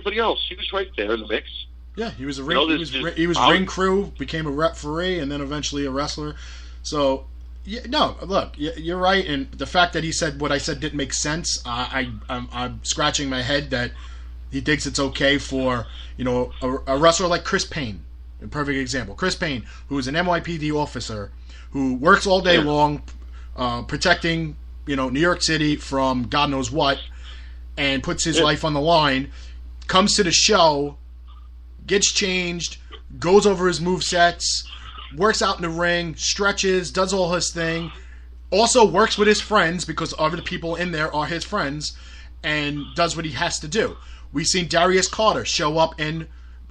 everybody else. He was right there in the mix. Yeah, he was a ring. He was ring crew, became a referee, and then eventually a wrestler. So, yeah, no, look, you're right, and the fact that he said what I said didn't make sense. I'm scratching my head that he thinks it's okay for a wrestler like Chris Payne, a perfect example. Chris Payne, who is an NYPD officer, who works all day long, protecting New York City from God knows what, and puts his life on the line. Comes to the show, gets changed, goes over his movesets, works out in the ring, stretches, does all his thing. Also works with his friends because other people in there are his friends, and does what he has to do. We've seen Darius Carter show up in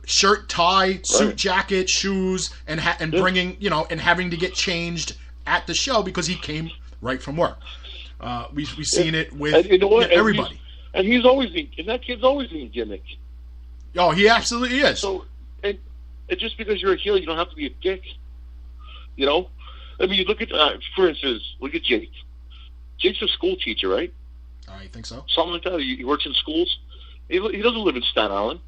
shirt, tie, suit, jacket, shoes, and bringing and having to get changed at the show because he came right from work. We've seen it with everybody. And that kid's always in a gimmick. Oh, he absolutely is. So, and just because you're a heel, you don't have to be a dick. I mean, you look at, for instance, look at Jake. Jake's a school teacher, right? I think so. Something like that. He works in schools. He doesn't live in Staten Island.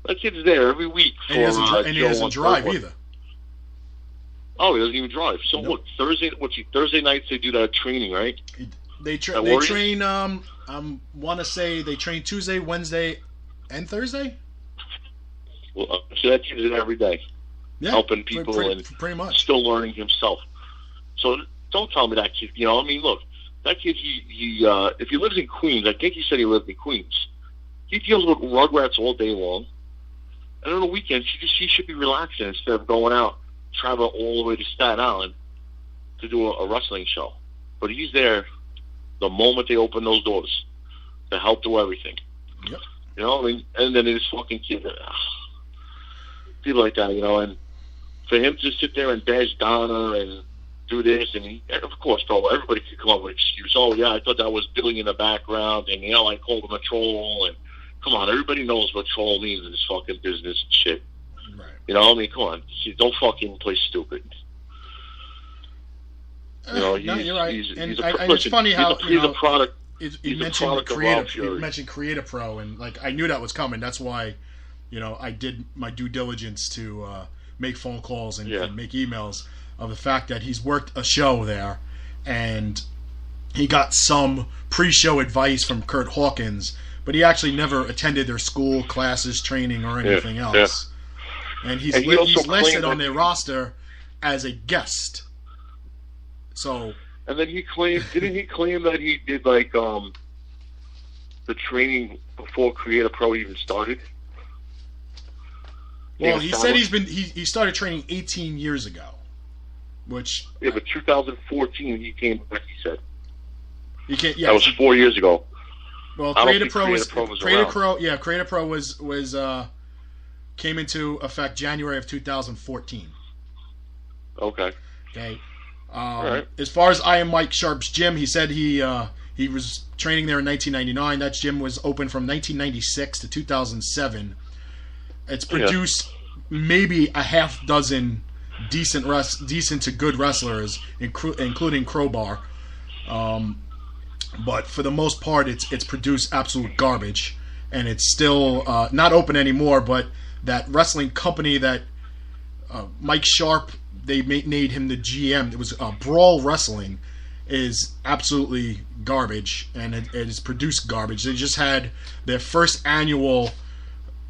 That kid's there every week. And he doesn't drive either. Oh, he doesn't even drive. So look, Thursday nights they do that training, right? They train. I want to say they train Tuesday, Wednesday, and Thursday. Well, so that kid is there every day, helping people pretty much still learning himself. So don't tell me that kid. I mean, look, that kid. He if he lives in Queens, I think he said he lived in Queens. He deals with Rugrats all day long, and on the weekends he should be relaxing instead of going out, travel all the way to Staten Island to do a wrestling show. But he's there the moment they open those doors to help do everything. Yep. I mean, and then this fucking kid, people like that, and for him to sit there and bash Donna and do this, and of course, bro, everybody could come up with an excuse. Oh, yeah, I thought that was Billy in the background, and, I called him a troll, and come on, everybody knows what troll means in this fucking business and shit. Right. I mean, come on, don't fucking play stupid. No, you're right. He's it's funny how he's a product. You mentioned Creative Pro, and I knew that was coming. That's why, I did my due diligence to make phone calls and make emails of the fact that he's worked a show there, and he got some pre-show advice from Kurt Hawkins, but he actually never attended their school classes, training, or anything else. Yeah. And he's listed on their roster as a guest. So. And then didn't he claim that he did the training before Creative Pro even started? Well, he said he started training 18 years ago, which. Yeah, but 2014 he came back. He said. Yeah, that was 4 years ago. Well, Creative Pro was came into effect January of 2014. Okay. Right. As far as I Am Mike Sharp's gym, he said he was training there in 1999. That gym was open from 1996 to 2007. It's produced maybe a half dozen decent to good wrestlers, including Crowbar. But for the most part, it's produced absolute garbage, and it's still not open anymore. But that wrestling company that Mike Sharp, they made him the GM. It was Brawl Wrestling, is absolutely garbage, and it is produced garbage. They just had their first annual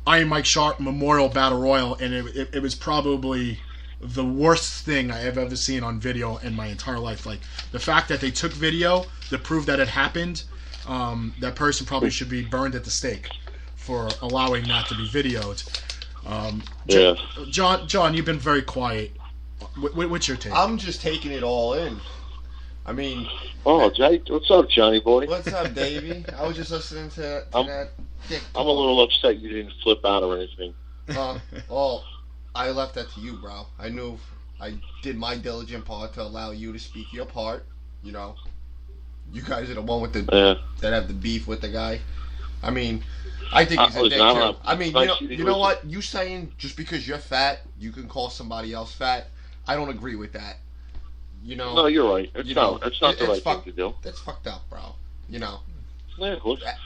Iron Mike Sharp Memorial Battle Royal, and it was probably the worst thing I have ever seen on video in my entire life. The fact that they took video to prove that it happened, that person probably should be burned at the stake for allowing that to be videoed. John, you've been very quiet. What's your take? I'm just taking it all in. I mean... Oh, Jay, what's up, Johnny boy? What's up, Davey? I was just listening to that dick talk. I'm a little upset you didn't flip out or anything. Well, I left that to you, bro. I knew I did my diligent part to allow you to speak your part. You guys are the one with that have the beef with the guy. I mean, I think he's a dick too. I mean, you know what? You saying just because you're fat, you can call somebody else fat. I don't agree with that. No, you're right. It's not the right thing to do. That's fucked up, bro.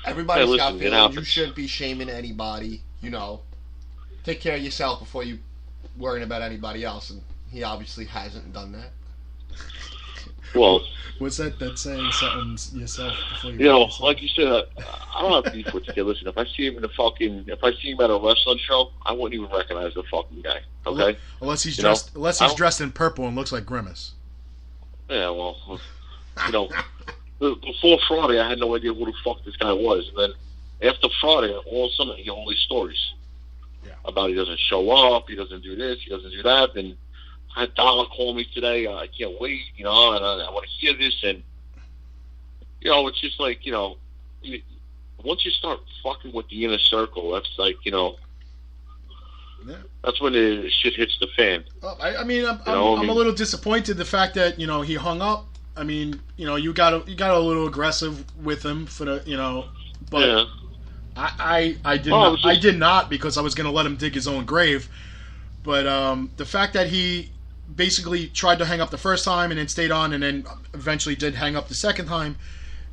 Everybody's got feelings. You shouldn't be shaming anybody. You know, take care of yourself before you worrying about anybody else. And he obviously hasn't done that. Well, what's that saying? Something yourself before you. You know, like you said, I don't have beef with the kid. Listen, if I see him at a wrestling show, I wouldn't even recognize the fucking guy. Okay. Unless he's dressed in purple and looks like Grimace. Yeah, well, you know, before Friday, I had no idea who the fuck this guy was, and then after Friday, all of a sudden, I hear all these stories about he doesn't show up, he doesn't do this, he doesn't do that, and I had Dollar call me today. I can't wait, you know, and I want to hear this. And, you know, it's just like, you know, once you start fucking with the inner circle, that's like, you know, that's when the shit hits the fan. I mean, I'm a little disappointed the fact that, you know, he hung up. I mean, you know, you got a little aggressive with him for the, you know, but I did not because I was going to let him dig his own grave. But the fact that he basically tried to hang up the first time and then stayed on and then eventually did hang up the second time,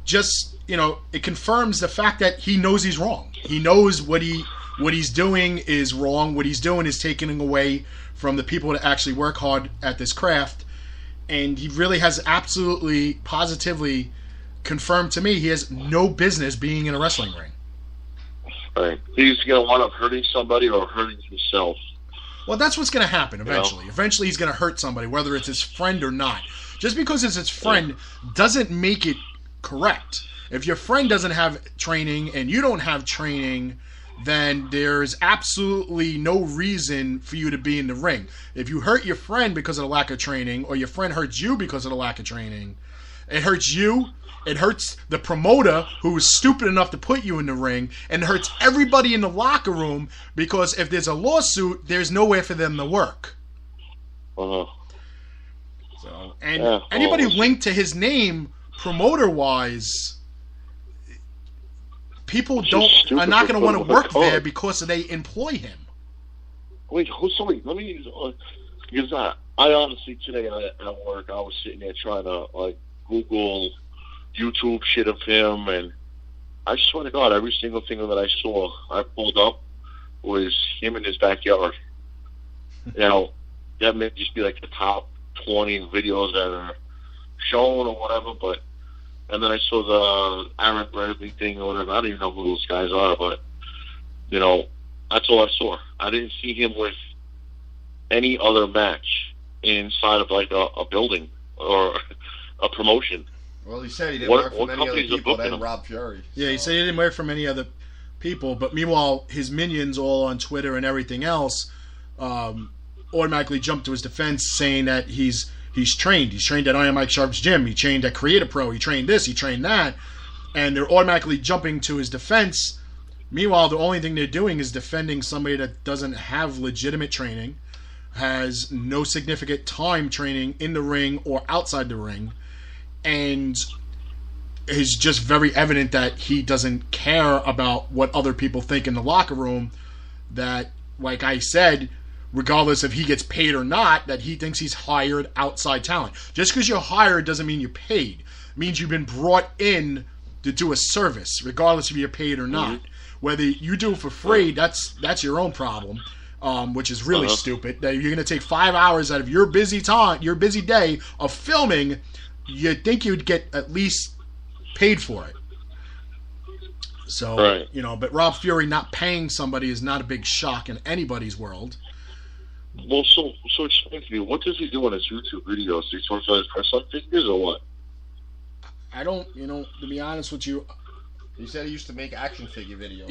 just, you know, it confirms the fact that he knows he's wrong. He knows what he's doing is wrong. What he's doing is taking away from the people that actually work hard at this craft. And he really has absolutely, positively confirmed to me he has no business being in a wrestling ring. Right. He's going to wind up hurting somebody or hurting himself. Well, that's what's going to happen eventually. Eventually he's going to hurt somebody, whether it's his friend or not. Just because it's his friend doesn't make it correct. If your friend doesn't have training and you don't have training, then there's absolutely no reason for you to be in the ring. If you hurt your friend because of the lack of training, or your friend hurts you because of the lack of training, it hurts you, it hurts the promoter who was stupid enough to put you in the ring, and it hurts everybody in the locker room because if there's a lawsuit, there's nowhere for them to work. Uh-huh. So, and anybody linked to his name, promoter-wise, people are not going to want to work there because they employ him. Wait, let me, because I honestly, today at work, I was sitting there trying to, like, Google YouTube shit of him, and I swear to God, every single thing that I saw, I pulled up, was him in his backyard. Now, that may just be like the top 20 videos that are shown or whatever, but, and then I saw the Aaron Bradley thing or whatever. I don't even know who those guys are, but, you know, that's all I saw. I didn't see him with any other match inside of like a building or a promotion. Well, he said he didn't work for many other people than Rob Fury. Yeah, he said he didn't work for many other people, but meanwhile, his minions all on Twitter and everything else automatically jumped to his defense, saying that he's trained. He's trained at Iron Mike Sharp's gym. He trained at Creative Pro. He trained this. He trained that. And they're automatically jumping to his defense. Meanwhile, the only thing they're doing is defending somebody that doesn't have legitimate training, has no significant time training in the ring or outside the ring, and it's just very evident that he doesn't care about what other people think in the locker room, that, like I said, regardless if he gets paid or not, that he thinks he's hired outside talent. Just because you're hired doesn't mean you're paid. It means you've been brought in to do a service, regardless if you're paid or not. Mm-hmm. Whether you do it for free, that's your own problem, which is really stupid. That you're going to take 5 hours out of your busy time, your busy day of filming, you'd think you'd get at least paid for it. So, you know, but Rob Fury not paying somebody is not a big shock in anybody's world. Well, so explain to me, what does he do on his YouTube videos? Does he talk about his wrestling figures or what? I don't, you know, to be honest with you. He said he used to make action figure videos.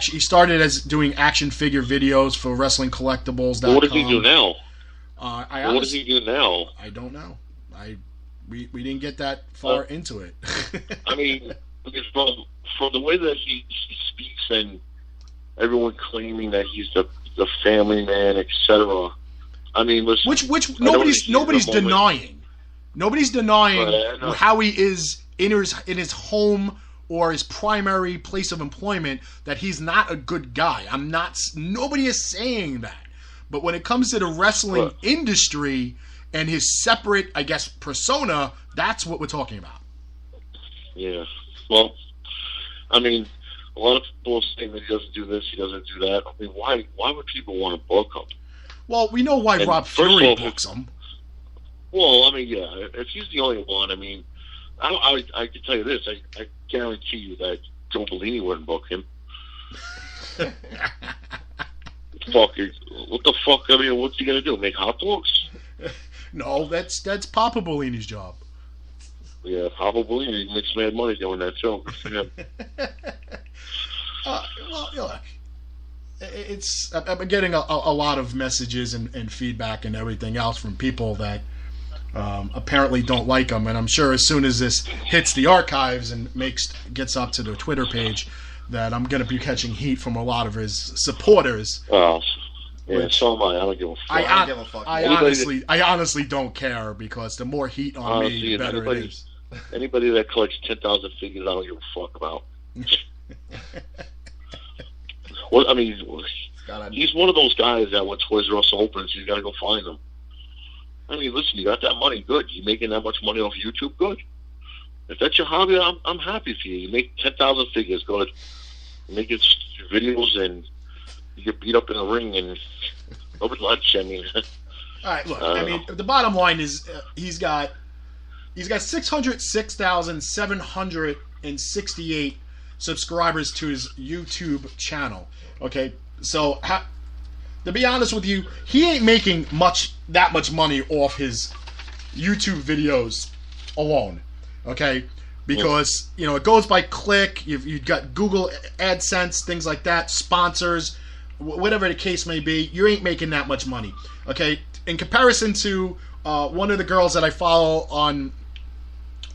He started as doing action figure videos for WrestlingCollectibles.com. What does he do now? What does he do now? I don't know. We didn't get that far into it. I mean, from the way that he speaks and everyone claiming that he's the family man, etc. I mean, listen, which nobody's denying. Nobody's denying how he is in his home or his primary place of employment, that he's not a good guy. Nobody is saying that. But when it comes to the wrestling industry and his separate, I guess, persona, that's what we're talking about. Yeah. Well, I mean, a lot of people are saying that he doesn't do this, he doesn't do that. I mean, why would people want to book him? Well, we know why Rob Fury books him. Well, I mean, yeah, if he's the only one, I mean, I can tell you this, I guarantee you that Joe Bellini wouldn't book him. What the fuck? I mean, what's he gonna do? Make hot dogs? No, that's Papa Bellini's job. Yeah, Papa Bellini makes mad money doing that too. Well, look, I'm getting a lot of messages and feedback and everything else from people that apparently don't like him, and I'm sure as soon as this hits the archives and gets up to the Twitter page, that I'm going to be catching heat from a lot of his supporters. Oh, yeah, so am I. I don't give a fuck. I don't give a fuck. I honestly don't care, because the more heat on me, the better it is. Anybody that collects 10,000 figures, I don't give a fuck about. Well, I mean, he's one of those guys that when Toys R Us opens, you got to go find them. I mean, listen, you got that money, good. You making that much money off YouTube, good. If that's your hobby, I'm happy for you. You make 10,000 figures, good. You make your videos and you get beat up in the ring and over lunch. I mean, all right. Look, I mean, the bottom line is he's got 606,768 subscribers to his YouTube channel. Okay, so to be honest with you, he ain't making that much money off his YouTube videos alone. Okay, because it goes by click. You've got Google AdSense, things like that, sponsors, whatever the case may be. You ain't making that much money. Okay, in comparison to one of the girls that I follow on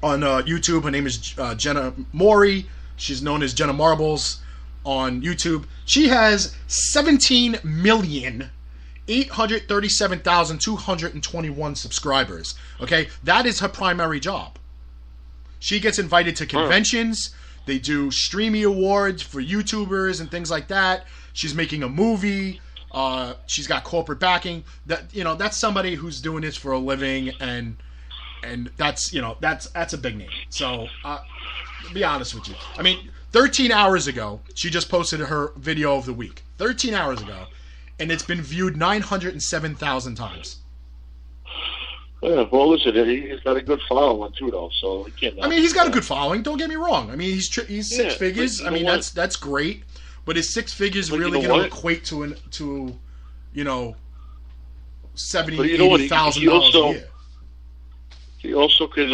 YouTube, her name is Jenna Mori. She's known as Jenna Marbles on YouTube. She has 17,837,221 subscribers. Okay, that is her primary job. She gets invited to conventions. They do Streamy Awards for YouTubers and things like that. She's making a movie. She's got corporate backing. That's somebody who's doing this for a living, and that's a big name. So, to be honest with you, I mean, 13 hours ago, she just posted her video of the week. 13 hours ago, and it's been viewed 907,000 times. Yeah, well, listen, he's got a good following too, though. So he can't. I mean, he's got a good following. Don't get me wrong. I mean, he's six figures. I mean, that's great. But is 6 figures really going to equate to 80,000 dollars a year? He also could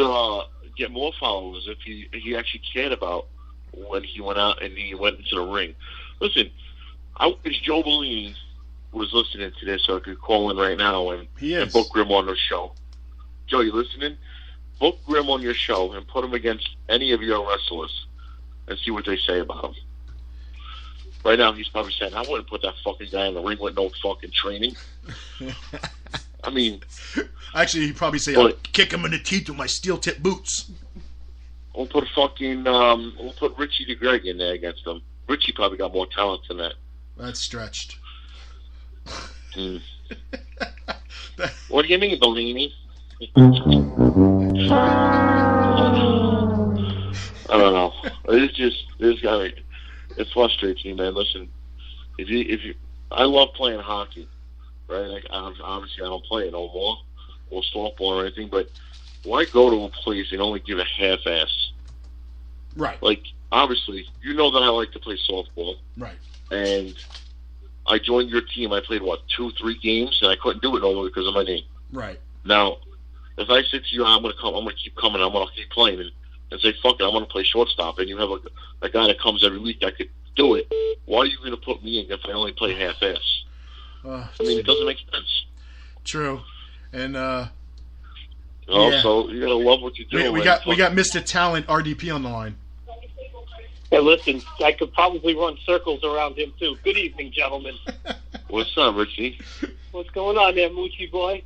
get more followers if he actually cared about when he went out and he went into the ring. Listen, I wish Joe Bellini was listening to this, so I could call in right now and book Grim on the show. Joe, you listening? Book Grim on your show and put him against any of your wrestlers and see what they say about him. Right now, he's probably saying, I wouldn't put that fucking guy in the ring with no fucking training. I mean... Actually, he'd probably say, I'll kick him in the teeth with my steel-tip boots. We'll put Richie DeGreg in there against him. Richie probably got more talent than that. That's stretched. What do you mean, Bellini? I don't know. It frustrates me, man. Listen, if you, I love playing hockey, right? Like, obviously, I don't play it no more, or softball or anything. But why go to a place and only give a half-ass? Right. Like, obviously, you know that I like to play softball, right? And I joined your team. I played 2-3 games, and I couldn't do it no more because of my name. Right. Now, if I said to you, I'm going to keep coming, I'm going to keep playing, and say, fuck it, I'm going to play shortstop, and you have a guy that comes every week that could do it, why are you going to put me in if I only play half-ass? I mean, it doesn't make sense. True. And, so you got to love what you do. We got Mr. Talent RDP on the line. Hey, listen, I could probably run circles around him, too. Good evening, gentlemen. What's up, Richie? What's going on there, Moochie boy?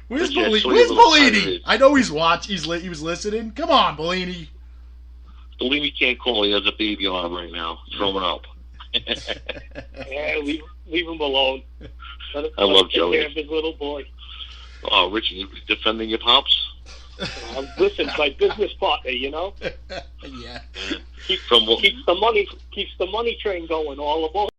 Where's Bellini? I know he's watching. He was listening. Come on, Bellini. Bellini can't call. He has a baby on him right now. Throwing up. Yeah, leave him alone. I love Joey. Take care of his little boy. Oh, Richie, you defending your pops? Listen, my business partner, you know? Yeah. keeps the money train going all aboard.